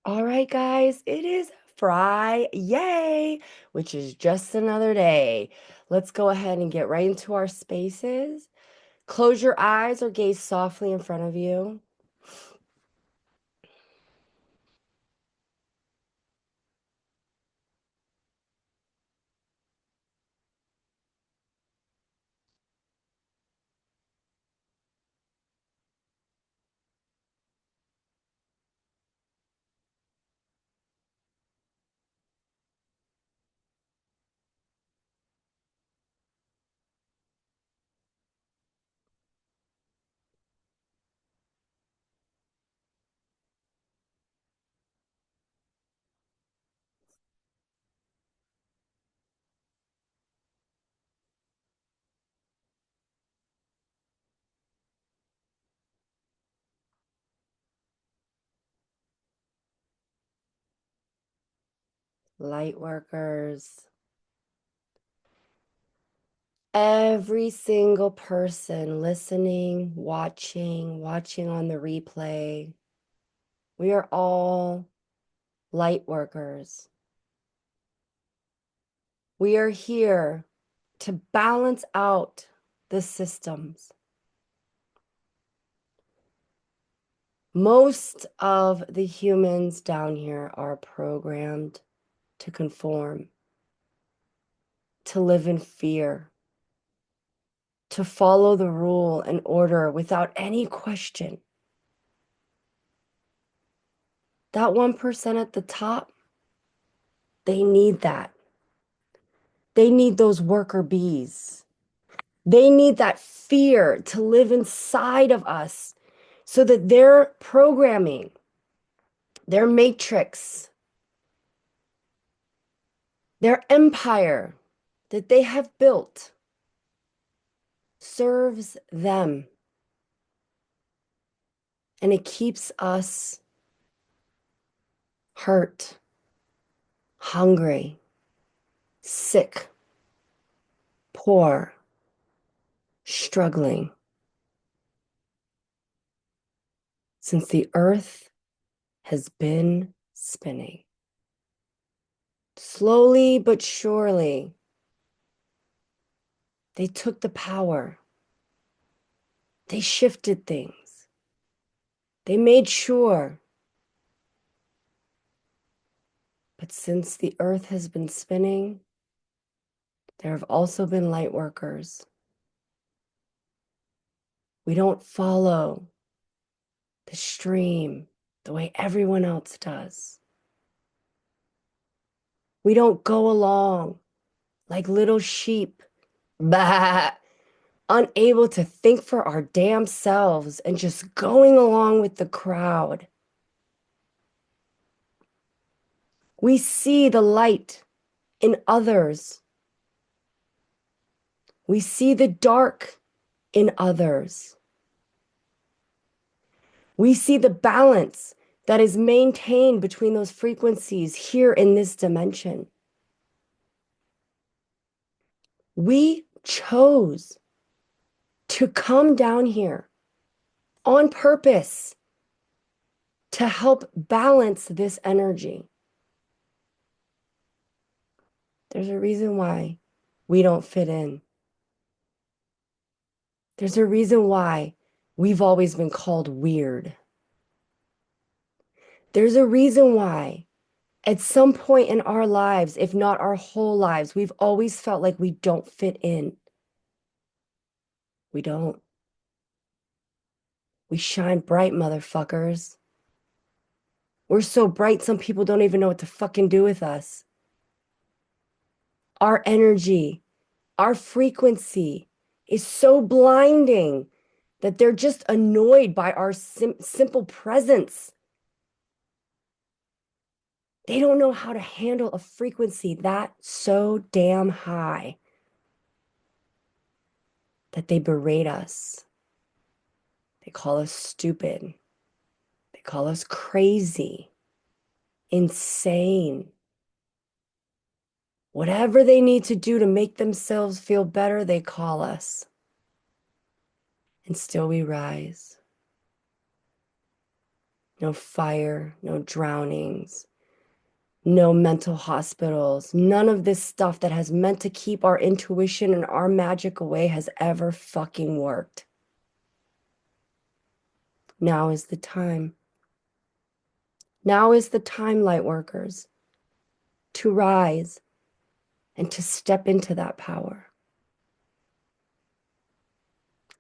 All right, guys, it is Friday, which is just another day. Let's go ahead and get right into our spaces. Close your eyes or gaze softly in front of you. Light workers, every single person listening, watching on the replay, we are all light workers. We are here to balance out the systems. Most of the humans down here are programmed to conform, to live in fear, to follow the rule and order without any question. That 1% at the top, they need that. They need those worker bees. They need that fear to live inside of us so that their programming, their matrix, their empire that they have built serves them. And it keeps us hurt, hungry, sick, poor, struggling. Since the earth has been spinning. Slowly but surely, they took the power. They shifted things. They made sure. But since the earth has been spinning, there have also been light workers. We don't follow the stream the way everyone else does. We don't go along like little sheep, bah, unable to think for our damn selves and just going along with the crowd. We see the light in others. We see the dark in others. We see the balance that is maintained between those frequencies here in this dimension. We chose to come down here on purpose to help balance this energy. There's a reason why we don't fit in. There's a reason why we've always been called weird. There's a reason why at some point in our lives, if not our whole lives, we've always felt like we don't fit in. We don't. We shine bright, motherfuckers. We're so bright, some people don't even know what to fucking do with us. Our energy, our frequency is so blinding that they're just annoyed by our simple presence. They don't know how to handle a frequency that so damn high that they berate us. They call us stupid. They call us crazy, insane. Whatever they need to do to make themselves feel better, they call us. And still we rise. no fire, no drownings, no mental hospitals. None of this stuff that has meant to keep our intuition and our magic away has ever fucking worked. Now is the time. Now is the time, light workers, to rise and to step into that power.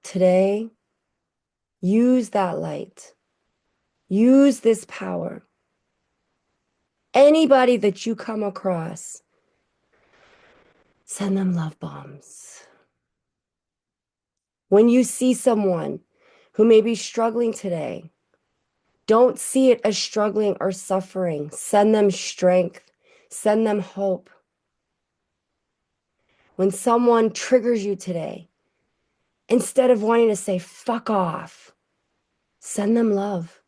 Today, use that light. Use this power. Anybody that you come across, send them love bombs. When you see someone who may be struggling today, don't see it as struggling or suffering. Send them strength. Send them hope. When someone triggers you today, instead of wanting to say, fuck off, send them love.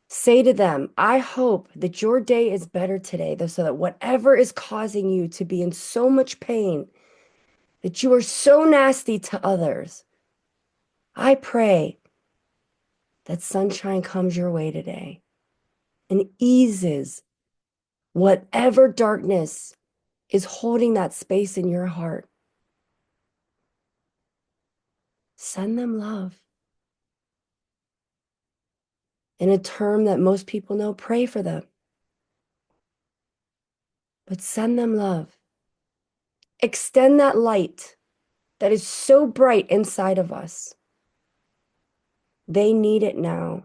Say to them, I hope that your day is better today, so that whatever is causing you to be in so much pain, that you are so nasty to others, I pray that sunshine comes your way today and eases whatever darkness is holding that space in your heart. Send them love. In a term that most people know, pray for them. But send them love. Extend that light that is so bright inside of us. They need it now.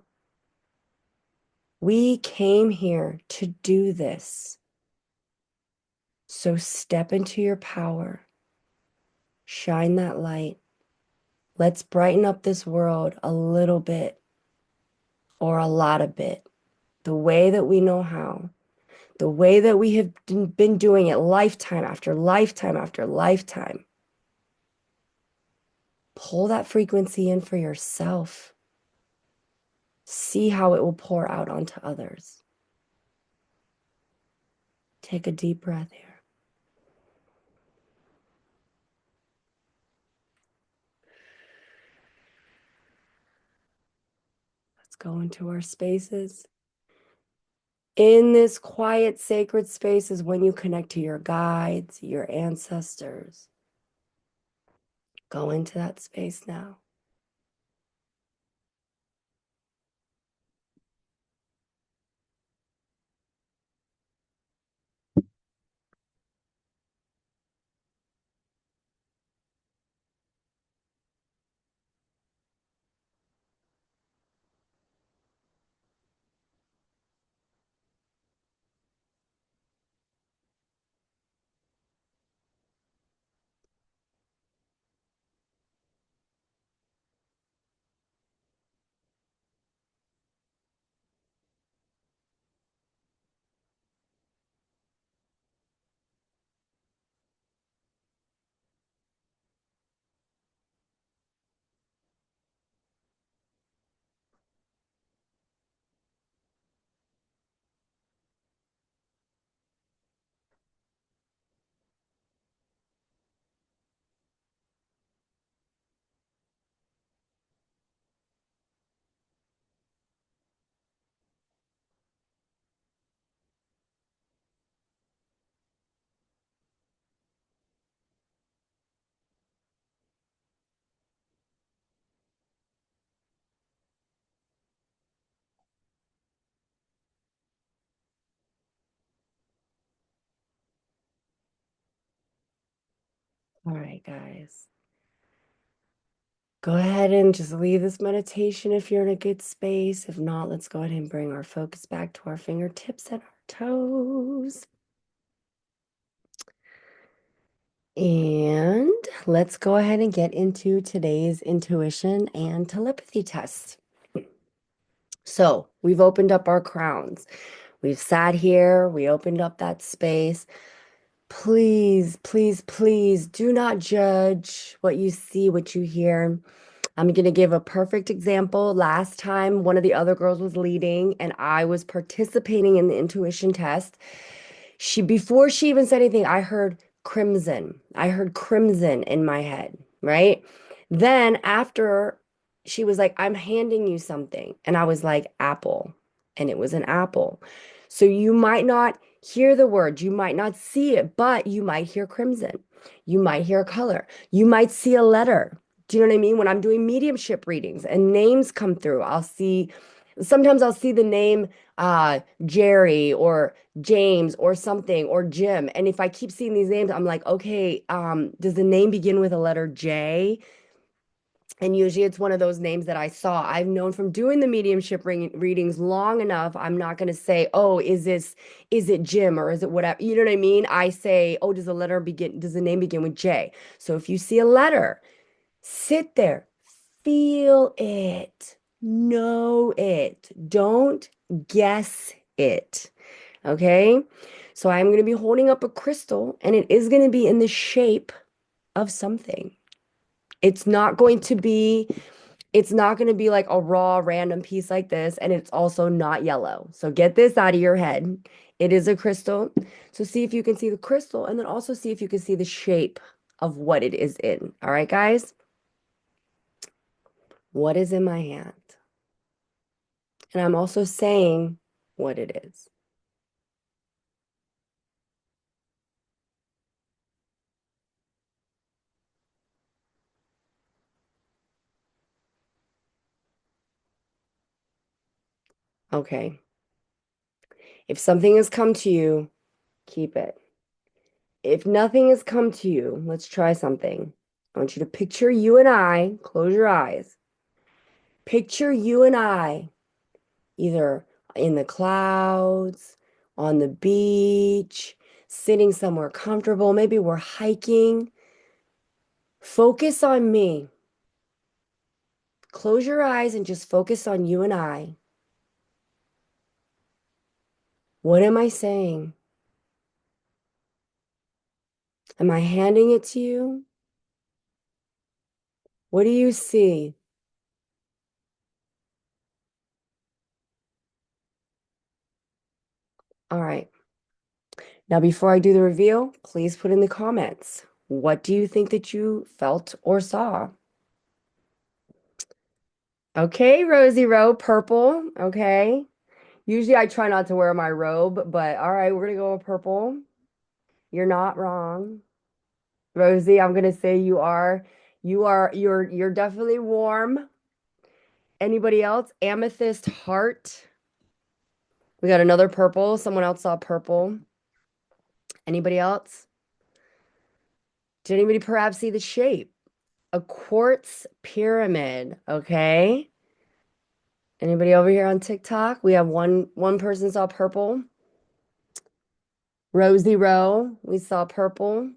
We came here to do this. So step into your power. Shine that light. Let's brighten up this world a little bit or a lot of bit, the way that we know how, the way that we have been doing it lifetime after lifetime after lifetime. Pull that frequency in for yourself. See how it will pour out onto others. Take a deep breath here. Let's go into our spaces. In this quiet, sacred space is when you connect to your guides, your ancestors. Go into that space now. All right, guys. Go ahead and just leave this meditation if you're in a good space. If not, let's go ahead and bring our focus back to our fingertips and our toes. And let's go ahead and get into today's intuition and telepathy test. So we've opened up our crowns. We've sat here, we opened up that space. Please, please, please do not judge what you see, what you hear. I'm going to give a perfect example. Last time, one of the other girls was leading and I was participating in the intuition test. Before she even said anything, I heard crimson. I heard crimson in my head, right? Then after she was like, I'm handing you something. And I was like, apple. And it was an apple. So you might not hear the word, you might not see it, but you might hear crimson. You might hear a color. You might see a letter. Do you know what I mean? When I'm doing mediumship readings and names come through, sometimes I'll see the name Jerry or James or something or Jim. And if I keep seeing these names, I'm like, okay, does the name begin with a letter J? And usually it's one of those names that I saw. I've known from doing the mediumship readings long enough. I'm not going to say, oh, is it Jim or is it whatever? You know what I mean? I say, oh, does the name begin with J? So if you see a letter, sit there, feel it, know it. Don't guess it. Okay. So I'm going to be holding up a crystal and it is going to be in the shape of something. It's not going to be it's not going to be like a raw random piece like this, and it's also not yellow. So get this out of your head. It is a crystal. So see if you can see the crystal and then also see if you can see the shape of what it is in. All right, guys? What is in my hand? And I'm also saying what it is. Okay. If something has come to you, keep it. If nothing has come to you, let's try something. I want you to picture you and I, close your eyes. Picture you and I either in the clouds, on the beach, sitting somewhere comfortable. Maybe we're hiking. Focus on me. Close your eyes and just focus on you and I. What am I saying? Am I handing it to you? What do you see? All right. Now, before I do the reveal, please put in the comments. What do you think that you felt or saw? Okay, Rosie Rowe, purple. Okay. Usually I try not to wear my robe, but all right, we're gonna go with purple. You're not wrong. Rosie, I'm gonna say you're definitely warm. Anybody else? Amethyst heart. We got another purple. Someone else saw purple. Anybody else? Did anybody perhaps see the shape? A quartz pyramid, okay? Anybody over here on TikTok? We have one person saw purple. Rosie Rowe, we saw purple.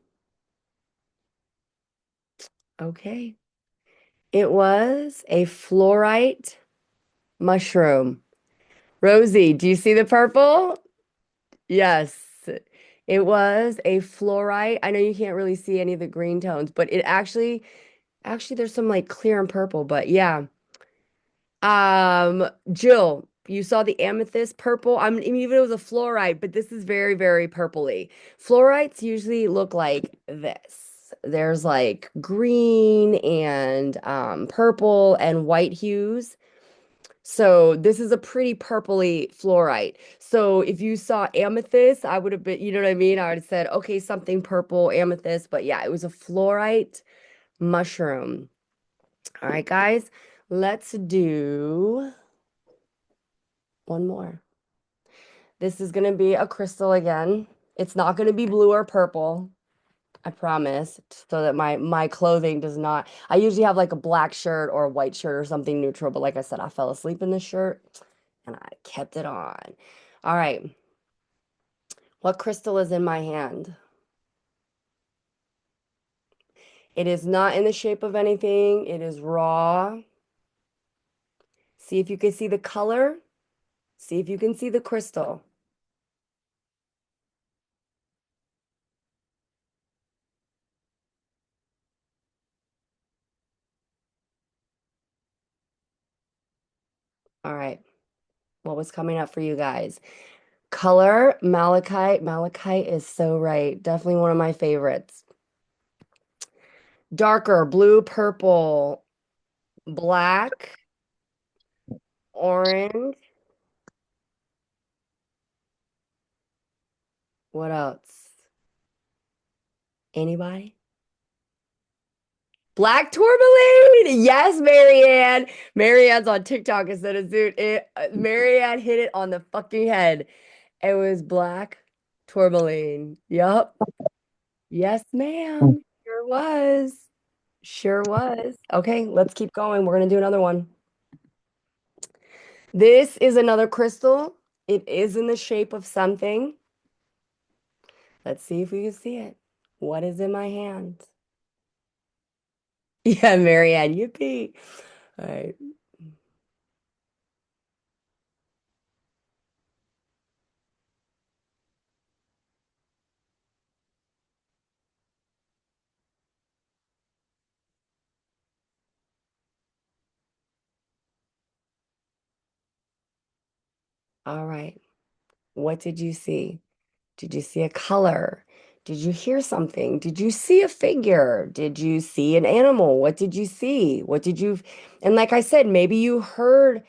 Okay. It was a fluorite mushroom. Rosie, do you see the purple? Yes. It was a fluorite. I know you can't really see any of the green tones, but it actually there's some like clear and purple, but yeah. Jill, you saw the amethyst purple. I mean, even if it was a fluorite, but this is very, very purpley. Fluorites usually look like this. There's like green and purple and white hues. So this is a pretty purpley fluorite. So if you saw amethyst, I would have been, you know what I mean? I would have said, okay, something purple, amethyst. But yeah, it was a fluorite mushroom. All right, guys, let's do one more. This is going to be a crystal again. It's not going to be blue or purple. I promise, so that my clothing does not. I usually have like a black shirt or a white shirt or something neutral, but like I said, I fell asleep in this shirt and I kept it on. All right. What crystal is in my hand? It is not in the shape of anything. It is raw. See if you can see the color. See if you can see the crystal. All right. What was coming up for you guys? Color, malachite. Malachite is so right. Definitely one of my favorites. Darker, blue, purple, black, orange. What else? Anybody? Black tourmaline. Yes, Marianne. Marianne's on TikTok instead of Zoot. Marianne hit it on the fucking head. It was black tourmaline. Yup. Yes, ma'am. Sure was. Sure was. Okay, let's keep going. We're gonna do another one. This is another crystal. It is in the shape of something. Let's see if we can see it. What is in my hand? Yeah, Marianne, yippee. All right. All right. What did you see? Did you see a color? Did you hear something? Did you see a figure? Did you see an animal? What did you see? What did you, and like I said, maybe you heard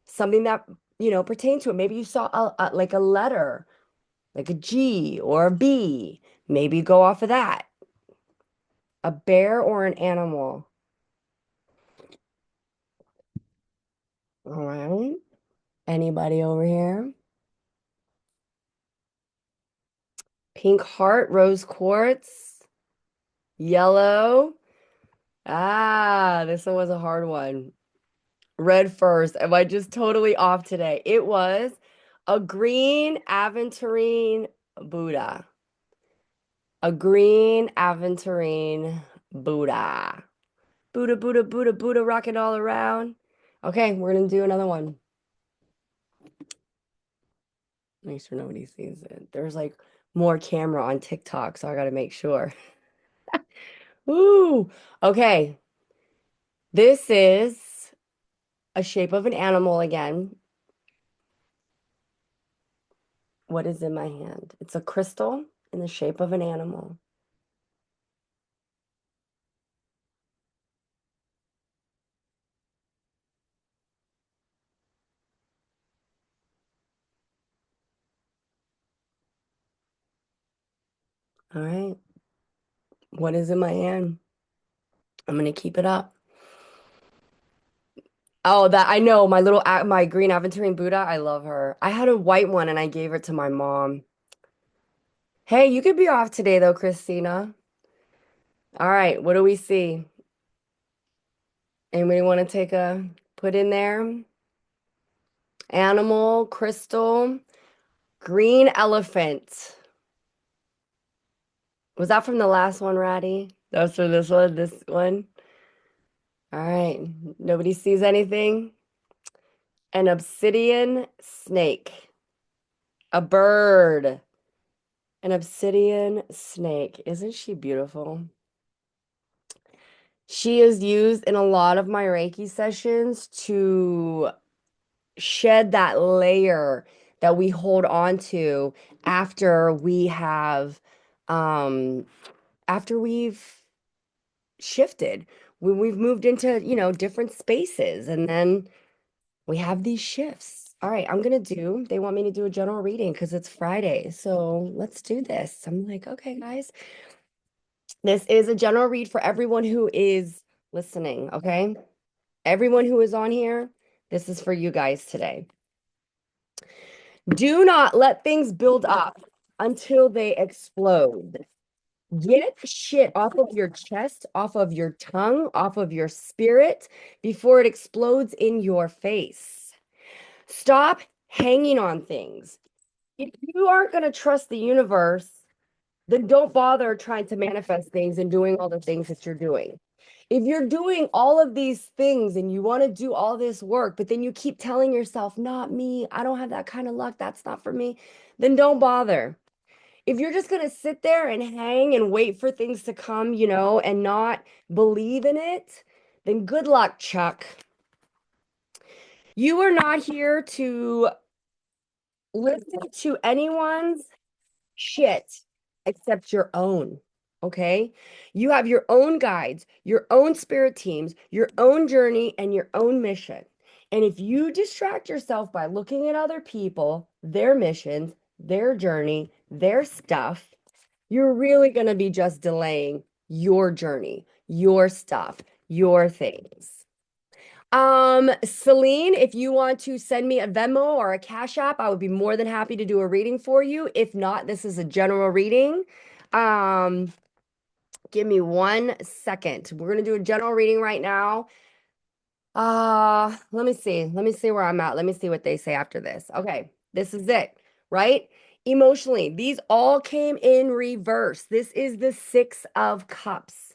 something that, pertained to it. Maybe you saw like a letter, like a G or a B. Maybe go off of that. A bear or an animal. All right. Anybody over here? Pink heart, rose quartz, yellow. Ah, this one was a hard one. Red first. Am I just totally off today? It was a green aventurine Buddha. A green aventurine Buddha. Buddha, Buddha, Buddha, Buddha, rocking all around. Okay, we're gonna do another one. Make sure nobody sees it. There's like more camera on TikTok, so I gotta make sure. Ooh, okay. This is a shape of an animal again. What is in my hand? It's a crystal in the shape of an animal. All right. What is in my hand? I'm gonna keep it up. Oh, that I know, my my green aventurine Buddha. I love her. I had a white one and I gave it to my mom. Hey, you could be off today though, Christina. All right, what do we see? Anybody want to take a put in there? Animal, crystal, green elephant. Was that from the last one, Ratty? That was for this one, this one. All right. Nobody sees anything? An obsidian snake. A bird. An obsidian snake. Isn't she beautiful? She is used in a lot of my Reiki sessions to shed that layer that we hold on to after we have, um, after we've shifted, when we've moved into, different spaces, and then we have these shifts. All right, they want me to do a general reading because it's Friday. So let's do this. I'm like, okay, guys, this is a general read for everyone who is listening. Okay. Everyone who is on here, this is for you guys today. Do not let things build up until they explode. Get shit off of your chest, off of your tongue, off of your spirit before it explodes in your face. Stop hanging on things. If you aren't going to trust the universe, then don't bother trying to manifest things and doing all the things that you're doing. If you're doing all of these things and you want to do all this work, but then you keep telling yourself, not me, I don't have that kind of luck, that's not for me, then don't bother. If you're just going to sit there and hang and wait for things to come, and not believe in it, then good luck, Chuck. You are not here to listen to anyone's shit except your own. Okay. You have your own guides, your own spirit teams, your own journey, and your own mission. And if you distract yourself by looking at other people, their missions, their journey, their stuff, you're really going to be just delaying your journey, your stuff, your things. Celine, if you want to send me a Venmo or a Cash App, I would be more than happy to do a reading for you. If not, this is a general reading. Um, Give me 1 second. We're gonna do a general reading right now. Let me see. Let me see where I'm at. Let me see what they say after this. Okay, this is it, right? Emotionally, these all came in reverse. This is the Six of Cups.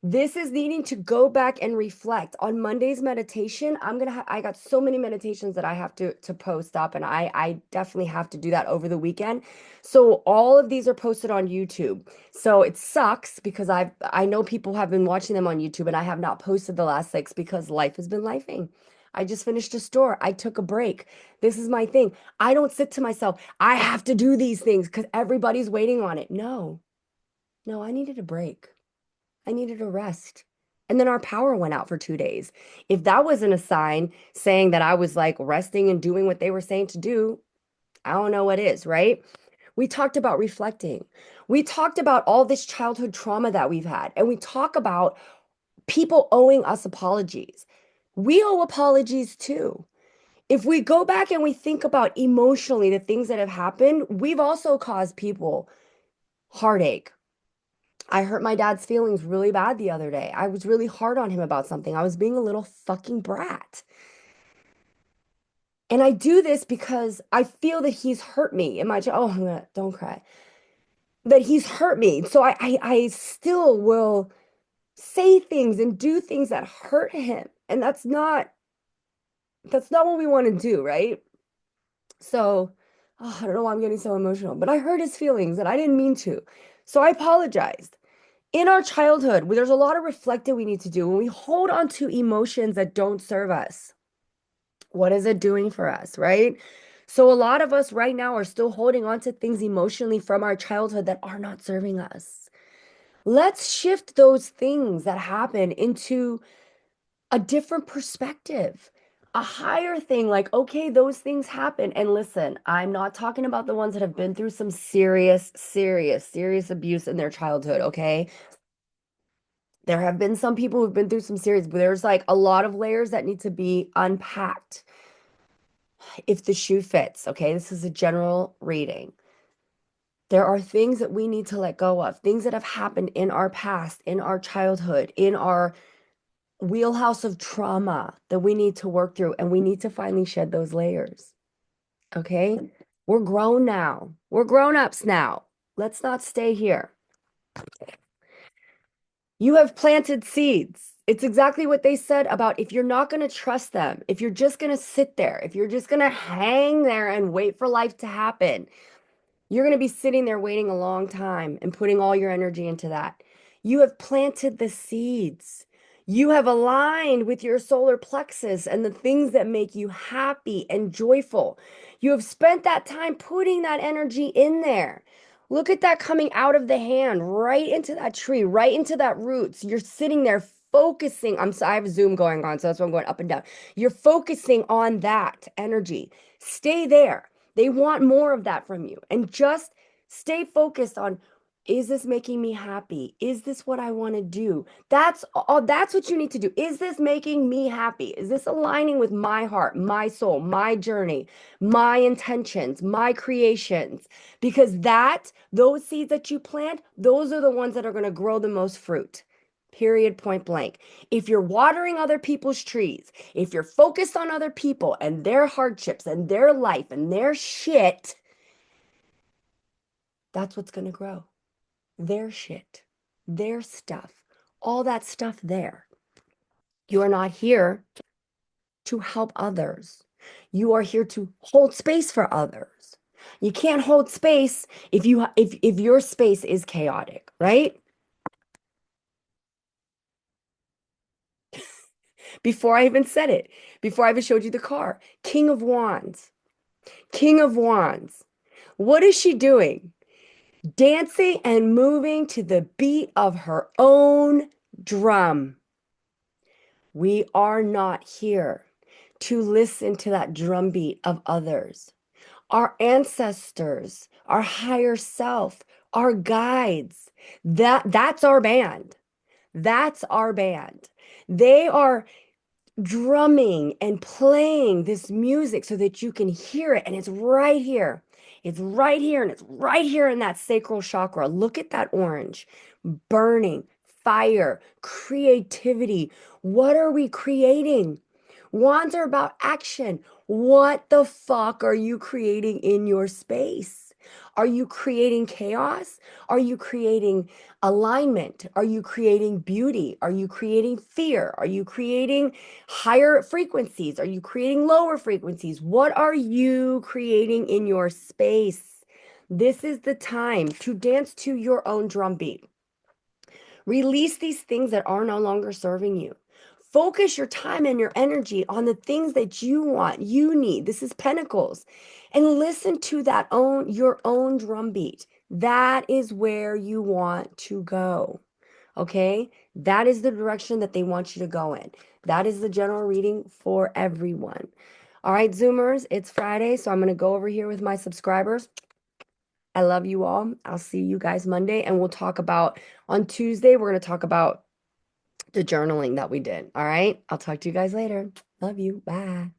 This is needing to go back and reflect. On Monday's meditation, I got so many meditations that I have to post up, and I definitely have to do that over the weekend. So all of these are posted on YouTube. So it sucks because I know people have been watching them on YouTube, and I have not posted the last six because life has been lifing. I just finished a store. I took a break. This is my thing. I don't sit to myself, I have to do these things because everybody's waiting on it. No, no, I needed a break. I needed a rest. And then our power went out for 2 days. If that wasn't a sign saying that I was like resting and doing what they were saying to do, I don't know what is, right? We talked about reflecting. We talked about all this childhood trauma that we've had. And we talk about people owing us apologies. We owe apologies too. If we go back and we think about emotionally the things that have happened, we've also caused people heartache. I hurt my dad's feelings really bad the other day. I was really hard on him about something. I was being a little fucking brat. And I do this because I feel that he's hurt me. Oh, don't cry. That he's hurt me. So I still will say things and do things that hurt him. And that's not what we want to do, right? So, I don't know why I'm getting so emotional, but I hurt his feelings and I didn't mean to. So I apologized. In our childhood, there's a lot of reflecting we need to do when we hold on to emotions that don't serve us. What is it doing for us, right? So a lot of us right now are still holding on to things emotionally from our childhood that are not serving us. Let's shift those things that happen into a different perspective, a higher thing like, okay, those things happen. And listen, I'm not talking about the ones that have been through some serious, serious, serious abuse in their childhood, okay? There have been some people who've been through some serious, but there's like a lot of layers that need to be unpacked if the shoe fits. Okay, this is a general reading. There are things that we need to let go of, things that have happened in our past, in our childhood, in our wheelhouse of trauma that we need to work through, and we need to finally shed those layers. Okay, we're grown now, we're grown-ups now. Let's not stay here. You have planted seeds. It's exactly what they said about if you're not going to trust them, if you're just going to sit there, if you're just going to hang there and wait for life to happen, you're going to be sitting there waiting a long time and putting all your energy into that. You have planted the seeds. You have aligned with your solar plexus and the things that make you happy and joyful. You have spent that time putting that energy in there. Look at that coming out of the hand, right into that tree, right into that roots. You're sitting there focusing. I have Zoom going on, so that's why I'm going up and down. You're focusing on that energy. Stay there. They want more of that from you. And just stay focused on, is this making me happy? Is this what I want to do? That's all, that's what you need to do. Is this making me happy? Is this aligning with my heart, my soul, my journey, my intentions, my creations? Because those seeds that you plant, those are the ones that are going to grow the most fruit. Period, point blank. If you're watering other people's trees, if you're focused on other people and their hardships and their life and their shit, that's what's going to grow. Their shit, their stuff, all that stuff there. You are not here to help others. You are here to hold space for others. You can't hold space if your space is chaotic, right? Before I even said it, before I even showed you the car, King of Wands. King of Wands. What is she doing? dancing and moving to the beat of her own drum. We are not here to listen to that drum beat of others. Our ancestors, our higher self, our guides, that's our band. That's our band. They are drumming and playing this music so that you can hear it. And it's right here. It's right here. And it's right here in that sacral chakra. Look at that orange burning, fire, creativity. What are we creating? Wands are about action. What the fuck are you creating in your space? Are you creating chaos? Are you creating alignment? Are you creating beauty? Are you creating fear? Are you creating higher frequencies? Are you creating lower frequencies? What are you creating in your space? This is the time to dance to your own drum beat. Release these things that are no longer serving you. Focus your time and your energy on the things that you want, you need. This is Pentacles. And listen to your own drum beat. That is where you want to go. Okay? That is the direction that they want you to go in. That is the general reading for everyone. All right, Zoomers, it's Friday, so I'm going to go over here with my subscribers. I love you all. I'll see you guys Monday, and we'll talk about on Tuesday, we're going to talk about the journaling that we did. All right. I'll talk to you guys later. Love you. Bye.